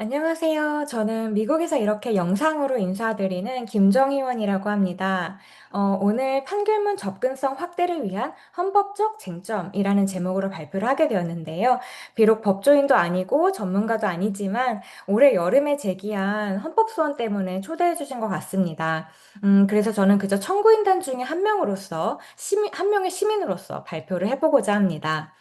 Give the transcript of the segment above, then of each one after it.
안녕하세요. 저는 미국에서 이렇게 영상으로 인사드리는 김정희원이라고 합니다. 오늘 판결문 접근성 확대를 위한 헌법적 쟁점이라는 제목으로 발표를 하게 되었는데요. 비록 법조인도 아니고 전문가도 아니지만 올해 여름에 제기한 헌법소원 때문에 초대해 주신 것 같습니다. 그래서 저는 그저 청구인단 중에 한 명으로서, 한 명의 시민으로서 발표를 해보고자 합니다.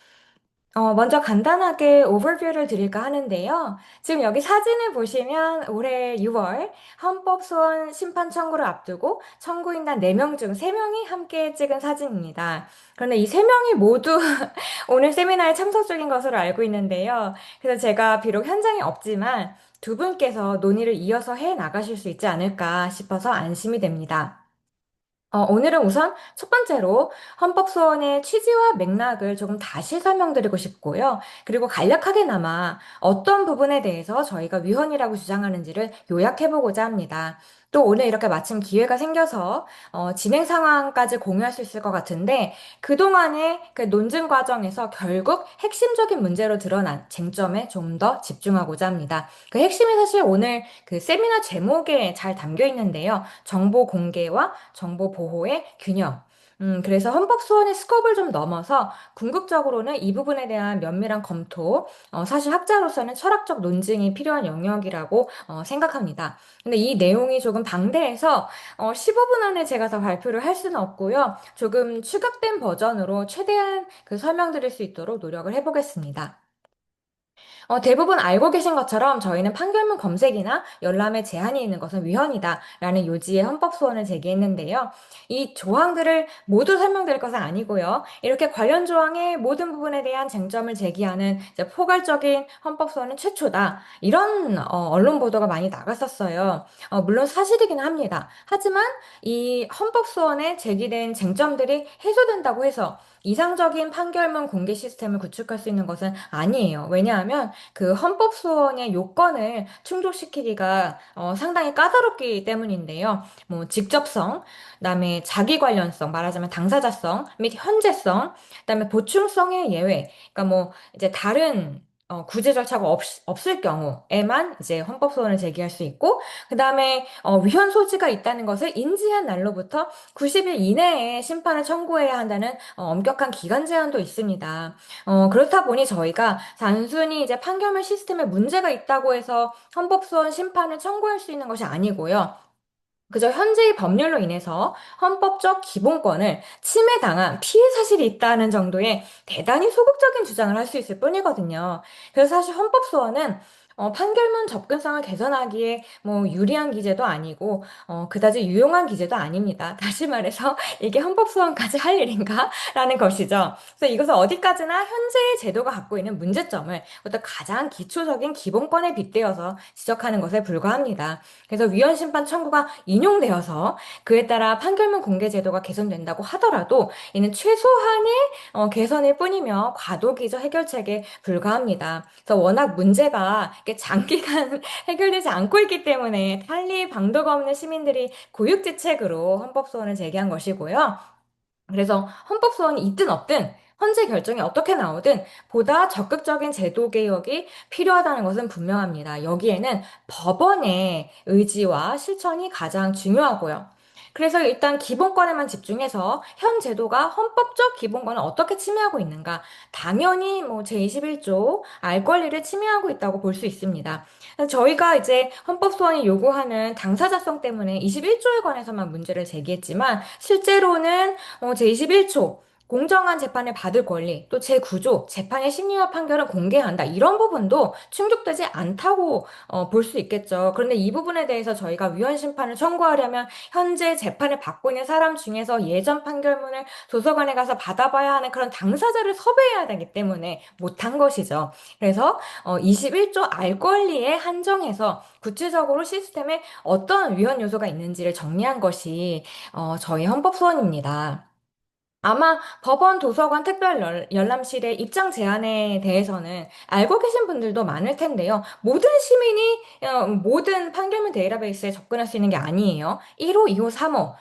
먼저 간단하게 오버뷰를 드릴까 하는데요. 지금 여기 사진을 보시면 올해 6월 헌법소원 심판 청구를 앞두고 청구인단 4명 중 3명이 함께 찍은 사진입니다. 그런데 이 3명이 모두 오늘 세미나에 참석 중인 것으로 알고 있는데요. 그래서 제가 비록 현장에 없지만 두 분께서 논의를 이어서 해 나가실 수 있지 않을까 싶어서 안심이 됩니다. 오늘은 우선 첫 번째로 헌법소원의 취지와 맥락을 조금 다시 설명드리고 싶고요. 그리고 간략하게나마 어떤 부분에 대해서 저희가 위헌이라고 주장하는지를 요약해보고자 합니다. 또 오늘 이렇게 마침 기회가 생겨서 진행 상황까지 공유할 수 있을 것 같은데 그동안의 그 논증 과정에서 결국 핵심적인 문제로 드러난 쟁점에 좀 더 집중하고자 합니다. 그 핵심이 사실 오늘 그 세미나 제목에 잘 담겨 있는데요. 정보 공개와 정보 보호의 균형. 그래서 헌법 소원의 스코프를 좀 넘어서 궁극적으로는 이 부분에 대한 면밀한 검토, 사실 학자로서는 철학적 논증이 필요한 영역이라고 생각합니다. 근데 이 내용이 조금 방대해서 15분 안에 제가 다 발표를 할 수는 없고요. 조금 축약된 버전으로 최대한 그 설명드릴 수 있도록 노력을 해보겠습니다. 대부분 알고 계신 것처럼 저희는 판결문 검색이나 열람에 제한이 있는 것은 위헌이다라는 요지의 헌법 소원을 제기했는데요. 이 조항들을 모두 설명드릴 것은 아니고요. 이렇게 관련 조항의 모든 부분에 대한 쟁점을 제기하는 이제 포괄적인 헌법 소원은 최초다. 이런 언론 보도가 많이 나갔었어요. 물론 사실이긴 합니다. 하지만 이 헌법 소원에 제기된 쟁점들이 해소된다고 해서 이상적인 판결문 공개 시스템을 구축할 수 있는 것은 아니에요. 왜냐하면 그 헌법 소원의 요건을 충족시키기가 상당히 까다롭기 때문인데요. 뭐 직접성, 그다음에 자기 관련성, 말하자면 당사자성 및 현재성, 그다음에 보충성의 예외. 그러니까 뭐 이제 다른 구제 절차가 없을 경우에만 이제 헌법 소원을 제기할 수 있고, 그 다음에 위헌 소지가 있다는 것을 인지한 날로부터 90일 이내에 심판을 청구해야 한다는 엄격한 기간 제한도 있습니다. 그렇다 보니 저희가 단순히 이제 판결문 시스템에 문제가 있다고 해서 헌법소원 심판을 청구할 수 있는 것이 아니고요. 그저 현재의 법률로 인해서 헌법적 기본권을 침해당한 피해 사실이 있다는 정도의 대단히 소극적인 주장을 할 수 있을 뿐이거든요. 그래서 사실 헌법소원은 판결문 접근성을 개선하기에 뭐 유리한 기재도 아니고 그다지 유용한 기재도 아닙니다. 다시 말해서 이게 헌법소원까지 할 일인가? 라는 것이죠. 그래서 이것은 어디까지나 현재의 제도가 갖고 있는 문제점을 어떤 가장 기초적인 기본권에 빗대어서 지적하는 것에 불과합니다. 그래서 위헌 심판 청구가 인용되어서 그에 따라 판결문 공개 제도가 개선된다고 하더라도 이는 최소한의 개선일 뿐이며 과도기적 해결책에 불과합니다. 그래서 워낙 문제가 이렇게 장기간 해결되지 않고 있기 때문에 탈리 방도가 없는 시민들이 고육지책으로 헌법소원을 제기한 것이고요. 그래서 헌법소원이 있든 없든 헌재 결정이 어떻게 나오든 보다 적극적인 제도 개혁이 필요하다는 것은 분명합니다. 여기에는 법원의 의지와 실천이 가장 중요하고요. 그래서 일단 기본권에만 집중해서 현 제도가 헌법적 기본권을 어떻게 침해하고 있는가? 당연히 뭐 제21조 알 권리를 침해하고 있다고 볼 수 있습니다. 저희가 이제 헌법소원이 요구하는 당사자성 때문에 21조에 관해서만 문제를 제기했지만 실제로는 제21조 공정한 재판을 받을 권리, 또 제9조 재판의 심리와 판결을 공개한다. 이런 부분도 충족되지 않다고 볼 수 있겠죠. 그런데 이 부분에 대해서 저희가 위헌 심판을 청구하려면 현재 재판을 받고 있는 사람 중에서 예전 판결문을 도서관에 가서 받아봐야 하는 그런 당사자를 섭외해야 되기 때문에 못한 것이죠. 그래서 21조 알 권리에 한정해서 구체적으로 시스템에 어떤 위헌 요소가 있는지를 정리한 것이 저희 헌법 소원입니다. 아마 법원, 도서관, 특별 열람실의 입장 제한에 대해서는 알고 계신 분들도 많을 텐데요. 모든 시민이 모든 판결문 데이터베이스에 접근할 수 있는 게 아니에요. 1호, 2호, 3호.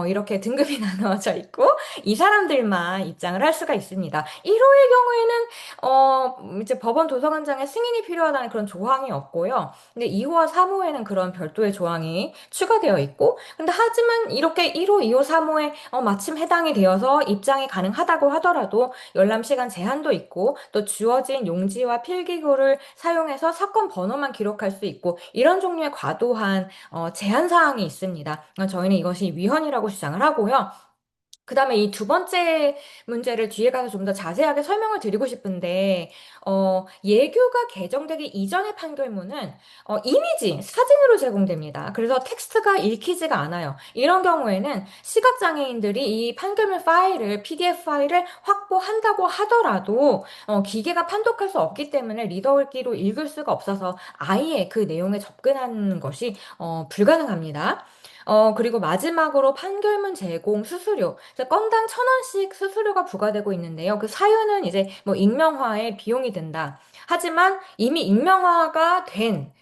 이렇게 등급이 나누어져 있고, 이 사람들만 입장을 할 수가 있습니다. 1호의 경우에는, 이제 법원 도서관장의 승인이 필요하다는 그런 조항이 없고요. 근데 2호와 3호에는 그런 별도의 조항이 추가되어 있고, 근데 하지만 이렇게 1호, 2호, 3호에 마침 해당이 되어서 입장이 가능하다고 하더라도 열람 시간 제한도 있고, 또 주어진 용지와 필기구를 사용해서 사건 번호만 기록할 수 있고, 이런 종류의 과도한 제한 사항이 있습니다. 저희는 이것이 위헌이라고 주장을 하고요. 그 다음에 이 두 번째 문제를 뒤에 가서 좀 더 자세하게 설명을 드리고 싶은데, 예규가 개정되기 이전의 판결문은, 이미지, 사진으로 제공됩니다. 그래서 텍스트가 읽히지가 않아요. 이런 경우에는 시각장애인들이 이 판결문 파일을, PDF 파일을 확보한다고 하더라도, 기계가 판독할 수 없기 때문에 리더기로 읽을 수가 없어서 아예 그 내용에 접근하는 것이, 불가능합니다. 그리고 마지막으로 판결문 제공 수수료. 그래서 건당 1,000원씩 수수료가 부과되고 있는데요. 그 사유는 이제 뭐 익명화에 비용이 든다. 하지만 이미 익명화가 된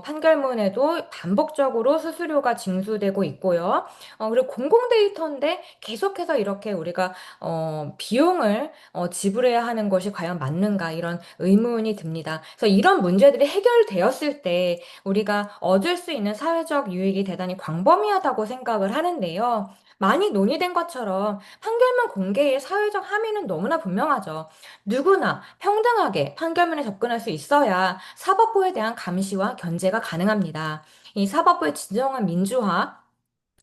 판결문에도 반복적으로 수수료가 징수되고 있고요. 그리고 공공 데이터인데 계속해서 이렇게 우리가 비용을 지불해야 하는 것이 과연 맞는가 이런 의문이 듭니다. 그래서 이런 문제들이 해결되었을 때 우리가 얻을 수 있는 사회적 유익이 대단히 광범위하다고 생각을 하는데요. 많이 논의된 것처럼 판결문 공개의 사회적 함의는 너무나 분명하죠. 누구나 평등하게 판결문에 접근할 수 있어야 사법부에 대한 감시와 견제가 가능합니다. 이 사법부의 진정한 민주화,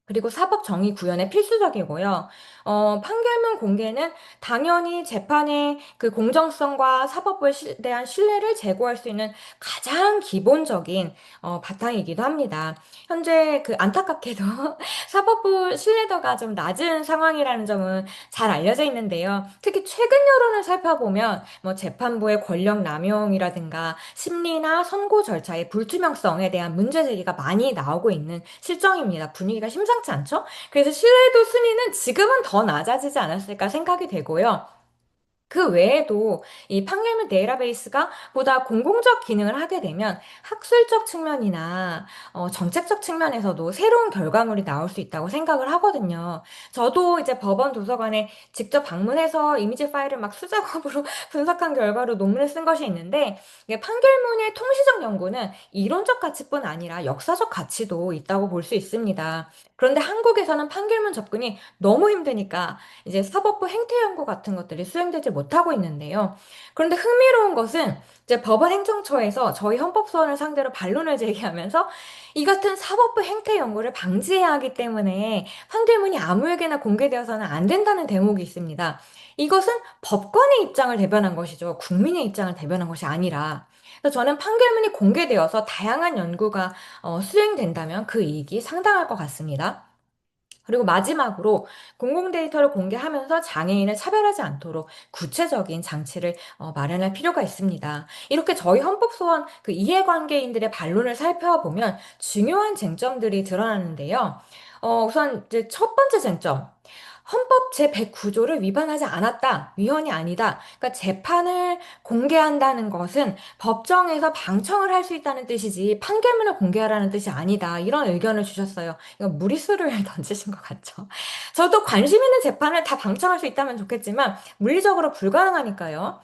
그리고 사법 정의 구현에 필수적이고요. 판결문 공개는 당연히 재판의 그 공정성과 사법부에 대한 신뢰를 제고할 수 있는 가장 기본적인 바탕이기도 합니다. 현재 그 안타깝게도 사법부 신뢰도가 좀 낮은 상황이라는 점은 잘 알려져 있는데요. 특히 최근 여론을 살펴보면 뭐 재판부의 권력 남용이라든가 심리나 선고 절차의 불투명성에 대한 문제 제기가 많이 나오고 있는 실정입니다. 분위기가 심상치 않죠? 그래서 신뢰도 순위는 지금은 더 낮아지지 않았을까 생각이 되고요. 그 외에도 이 판결문 데이터베이스가 보다 공공적 기능을 하게 되면 학술적 측면이나 정책적 측면에서도 새로운 결과물이 나올 수 있다고 생각을 하거든요. 저도 이제 법원 도서관에 직접 방문해서 이미지 파일을 막 수작업으로 분석한 결과로 논문을 쓴 것이 있는데 이게 판결문의 통시적 연구는 이론적 가치뿐 아니라 역사적 가치도 있다고 볼 수 있습니다. 그런데 한국에서는 판결문 접근이 너무 힘드니까 이제 사법부 행태 연구 같은 것들이 수행되지 못하고 있는데요. 그런데 흥미로운 것은 이제 법원 행정처에서 저희 헌법소원을 상대로 반론을 제기하면서 이 같은 사법부 행태 연구를 방지해야 하기 때문에 판결문이 아무에게나 공개되어서는 안 된다는 대목이 있습니다. 이것은 법관의 입장을 대변한 것이죠. 국민의 입장을 대변한 것이 아니라. 그래서 저는 판결문이 공개되어서 다양한 연구가 수행된다면 그 이익이 상당할 것 같습니다. 그리고 마지막으로 공공 데이터를 공개하면서 장애인을 차별하지 않도록 구체적인 장치를 마련할 필요가 있습니다. 이렇게 저희 헌법소원 그 이해관계인들의 반론을 살펴보면 중요한 쟁점들이 드러나는데요. 우선 이제 첫 번째 쟁점. 헌법 제109조를 위반하지 않았다. 위헌이 아니다. 그러니까 재판을 공개한다는 것은 법정에서 방청을 할 수 있다는 뜻이지 판결문을 공개하라는 뜻이 아니다. 이런 의견을 주셨어요. 이거 무리수를 던지신 것 같죠? 저도 관심 있는 재판을 다 방청할 수 있다면 좋겠지만 물리적으로 불가능하니까요.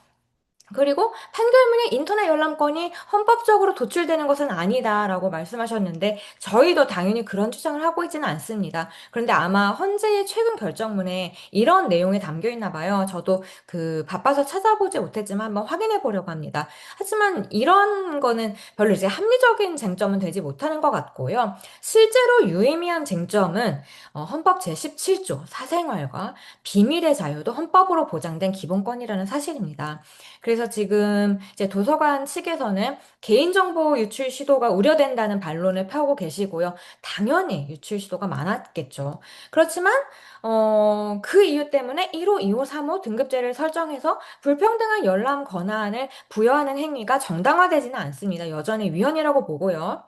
그리고 판결문의 인터넷 열람권이 헌법적으로 도출되는 것은 아니다라고 말씀하셨는데 저희도 당연히 그런 주장을 하고 있지는 않습니다. 그런데 아마 헌재의 최근 결정문에 이런 내용이 담겨 있나 봐요. 저도 그 바빠서 찾아보지 못했지만 한번 확인해 보려고 합니다. 하지만 이런 거는 별로 이제 합리적인 쟁점은 되지 못하는 것 같고요. 실제로 유의미한 쟁점은 헌법 제17조 사생활과 비밀의 자유도 헌법으로 보장된 기본권이라는 사실입니다. 그래서 지금 이제 도서관 측에서는 개인정보 유출 시도가 우려된다는 반론을 펴고 계시고요. 당연히 유출 시도가 많았겠죠. 그렇지만, 그 이유 때문에 1호, 2호, 3호 등급제를 설정해서 불평등한 열람 권한을 부여하는 행위가 정당화되지는 않습니다. 여전히 위헌이라고 보고요.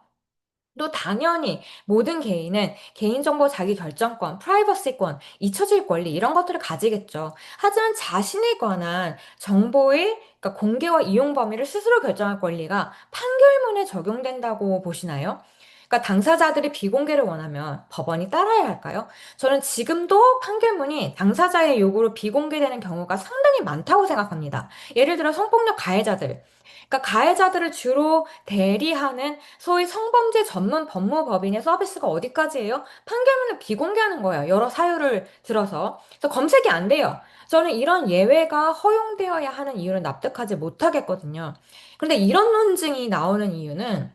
또 당연히 모든 개인은 개인정보 자기결정권, 프라이버시권, 잊혀질 권리 이런 것들을 가지겠죠. 하지만 자신에 관한 정보의 그러니까 공개와 이용 범위를 스스로 결정할 권리가 판결문에 적용된다고 보시나요? 그러니까 당사자들이 비공개를 원하면 법원이 따라야 할까요? 저는 지금도 판결문이 당사자의 요구로 비공개되는 경우가 상당히 많다고 생각합니다. 예를 들어 성폭력 가해자들. 그러니까 가해자들을 주로 대리하는 소위 성범죄 전문 법무법인의 서비스가 어디까지예요? 판결문을 비공개하는 거예요. 여러 사유를 들어서. 그래서 검색이 안 돼요. 저는 이런 예외가 허용되어야 하는 이유를 납득하지 못하겠거든요. 그런데 이런 논증이 나오는 이유는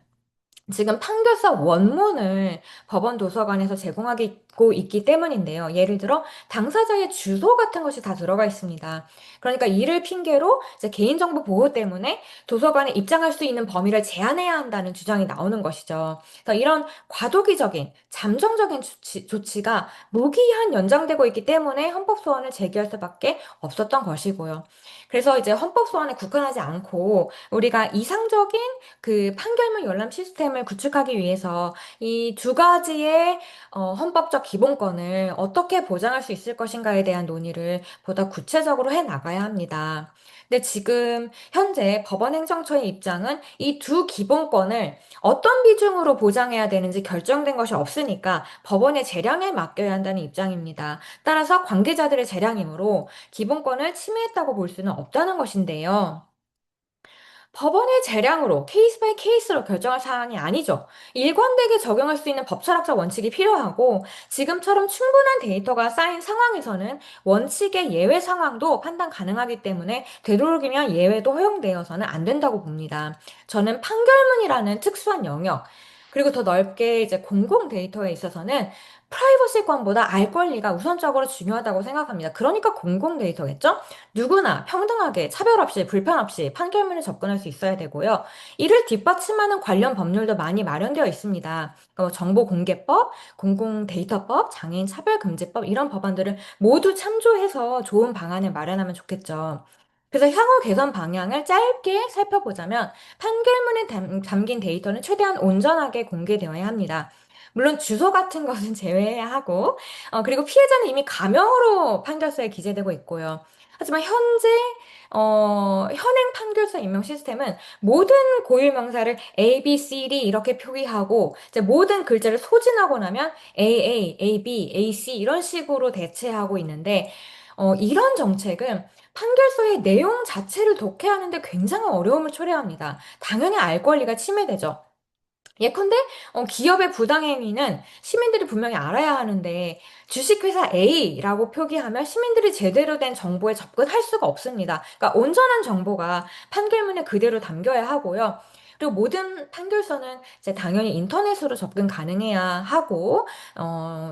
지금 판결서 원문을 법원 도서관에서 제공하고 있기 때문인데요. 예를 들어 당사자의 주소 같은 것이 다 들어가 있습니다. 그러니까 이를 핑계로 이제 개인정보 보호 때문에 도서관에 입장할 수 있는 범위를 제한해야 한다는 주장이 나오는 것이죠. 그래서 이런 과도기적인 잠정적인 조치가 무기한 연장되고 있기 때문에 헌법소원을 제기할 수밖에 없었던 것이고요. 그래서 이제 헌법소원에 국한하지 않고 우리가 이상적인 그 판결문 열람 시스템을 구축하기 위해서 이 두 가지의 헌법적 기본권을 어떻게 보장할 수 있을 것인가에 대한 논의를 보다 구체적으로 해 나가야 합니다. 근데 지금 현재 법원행정처의 입장은 이 두 기본권을 어떤 비중으로 보장해야 되는지 결정된 것이 없으니까 법원의 재량에 맡겨야 한다는 입장입니다. 따라서 관계자들의 재량이므로 기본권을 침해했다고 볼 수는 없다는 것인데요. 법원의 재량으로 케이스 바이 케이스로 결정할 사안이 아니죠. 일관되게 적용할 수 있는 법철학적 원칙이 필요하고 지금처럼 충분한 데이터가 쌓인 상황에서는 원칙의 예외 상황도 판단 가능하기 때문에 되도록이면 예외도 허용되어서는 안 된다고 봅니다. 저는 판결문이라는 특수한 영역 그리고 더 넓게 이제 공공 데이터에 있어서는 프라이버시권보다 알 권리가 우선적으로 중요하다고 생각합니다. 그러니까 공공 데이터겠죠? 누구나 평등하게 차별 없이 불편 없이 판결문에 접근할 수 있어야 되고요. 이를 뒷받침하는 관련 법률도 많이 마련되어 있습니다. 정보공개법, 공공데이터법, 장애인 차별금지법 이런 법안들을 모두 참조해서 좋은 방안을 마련하면 좋겠죠. 그래서 향후 개선 방향을 짧게 살펴보자면 판결문에 담긴 데이터는 최대한 온전하게 공개되어야 합니다. 물론 주소 같은 것은 제외해야 하고, 그리고 피해자는 이미 가명으로 판결서에 기재되고 있고요. 하지만 현재 현행 판결서 임명 시스템은 모든 고유 명사를 A, B, C, D 이렇게 표기하고 이제 모든 글자를 소진하고 나면 AA, AB, AC 이런 식으로 대체하고 있는데 이런 정책은 판결서의 내용 자체를 독해하는데 굉장한 어려움을 초래합니다. 당연히 알 권리가 침해되죠. 예컨대 기업의 부당행위는 시민들이 분명히 알아야 하는데 주식회사 A라고 표기하면 시민들이 제대로 된 정보에 접근할 수가 없습니다. 그러니까 온전한 정보가 판결문에 그대로 담겨야 하고요. 그리고 모든 판결서는 이제 당연히 인터넷으로 접근 가능해야 하고,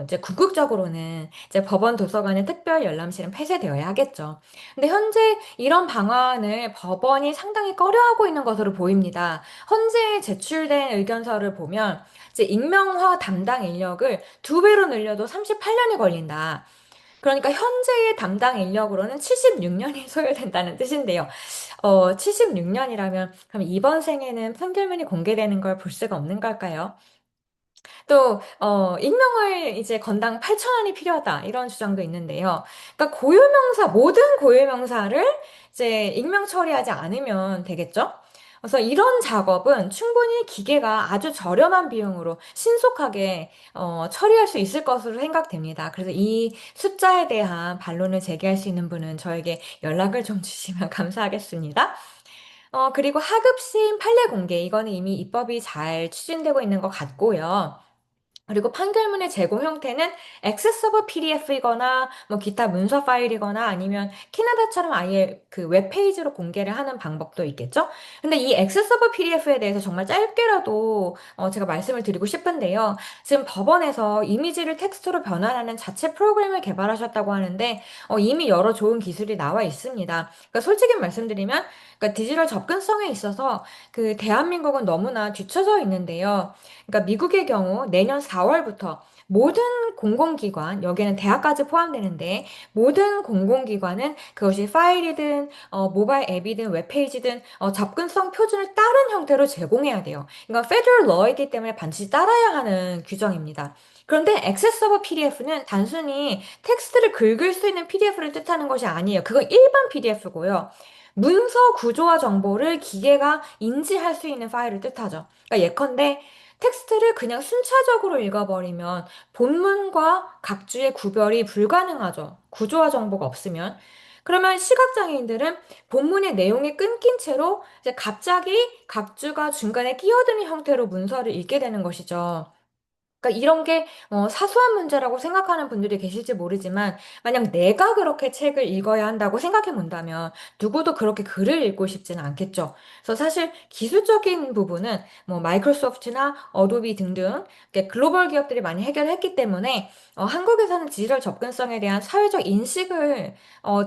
이제 궁극적으로는 이제 법원 도서관의 특별 열람실은 폐쇄되어야 하겠죠. 근데 현재 이런 방안을 법원이 상당히 꺼려하고 있는 것으로 보입니다. 헌재에 제출된 의견서를 보면 이제 익명화 담당 인력을 두 배로 늘려도 38년이 걸린다. 그러니까 현재의 담당 인력으로는 76년이 소요된다는 뜻인데요. 76년이라면 그럼 이번 생에는 판결문이 공개되는 걸 볼 수가 없는 걸까요? 또, 익명을 이제 건당 8천 원이 필요하다. 이런 주장도 있는데요. 그러니까 고유명사, 모든 고유명사를 이제 익명 처리하지 않으면 되겠죠? 그래서 이런 작업은 충분히 기계가 아주 저렴한 비용으로 신속하게 처리할 수 있을 것으로 생각됩니다. 그래서 이 숫자에 대한 반론을 제기할 수 있는 분은 저에게 연락을 좀 주시면 감사하겠습니다. 그리고 하급심 판례 공개, 이거는 이미 입법이 잘 추진되고 있는 것 같고요. 그리고 판결문의 제공 형태는 액세서블 PDF이거나 뭐 기타 문서 파일이거나 아니면 캐나다처럼 아예 그 웹페이지로 공개를 하는 방법도 있겠죠? 근데 이 액세서블 PDF에 대해서 정말 짧게라도 제가 말씀을 드리고 싶은데요. 지금 법원에서 이미지를 텍스트로 변환하는 자체 프로그램을 개발하셨다고 하는데 이미 여러 좋은 기술이 나와 있습니다. 그러니까 솔직히 말씀드리면 그러니까 디지털 접근성에 있어서 그 대한민국은 너무나 뒤처져 있는데요. 그러니까 미국의 경우 내년 4월부터 모든 공공기관, 여기에는 대학까지 포함되는데, 모든 공공기관은 그것이 파일이든, 모바일 앱이든, 웹페이지든, 접근성 표준을 따른 형태로 제공해야 돼요. 이건 Federal Law이기 때문에 반드시 따라야 하는 규정입니다. 그런데 Accessible PDF는 단순히 텍스트를 긁을 수 있는 PDF를 뜻하는 것이 아니에요. 그건 일반 PDF고요. 문서 구조화 정보를 기계가 인지할 수 있는 파일을 뜻하죠. 그러니까 예컨대 텍스트를 그냥 순차적으로 읽어버리면 본문과 각주의 구별이 불가능하죠. 구조화 정보가 없으면. 그러면 시각장애인들은 본문의 내용이 끊긴 채로 이제 갑자기 각주가 중간에 끼어드는 형태로 문서를 읽게 되는 것이죠. 그러니까 이런 게 사소한 문제라고 생각하는 분들이 계실지 모르지만 만약 내가 그렇게 책을 읽어야 한다고 생각해 본다면 누구도 그렇게 글을 읽고 싶지는 않겠죠. 그래서 사실 기술적인 부분은 뭐 마이크로소프트나 어도비 등등 이렇게 글로벌 기업들이 많이 해결했기 때문에 한국에서는 디지털 접근성에 대한 사회적 인식을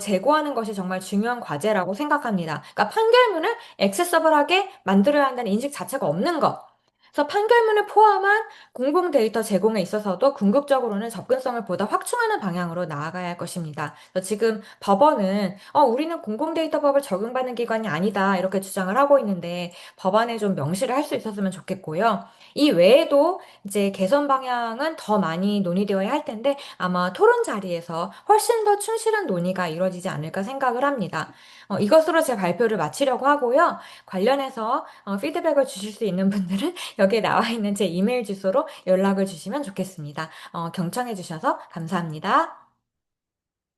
제고하는 것이 정말 중요한 과제라고 생각합니다. 그러니까 판결문을 액세서블하게 만들어야 한다는 인식 자체가 없는 것. 그래서 판결문을 포함한 공공 데이터 제공에 있어서도 궁극적으로는 접근성을 보다 확충하는 방향으로 나아가야 할 것입니다. 그래서 지금 법원은 우리는 공공 데이터법을 적용받는 기관이 아니다 이렇게 주장을 하고 있는데 법안에 좀 명시를 할 수 있었으면 좋겠고요. 이 외에도 이제 개선 방향은 더 많이 논의되어야 할 텐데 아마 토론 자리에서 훨씬 더 충실한 논의가 이루어지지 않을까 생각을 합니다. 이것으로 제 발표를 마치려고 하고요. 관련해서 피드백을 주실 수 있는 분들은 여기에 나와 있는 제 이메일 주소로 연락을 주시면 좋겠습니다. 경청해 주셔서 감사합니다.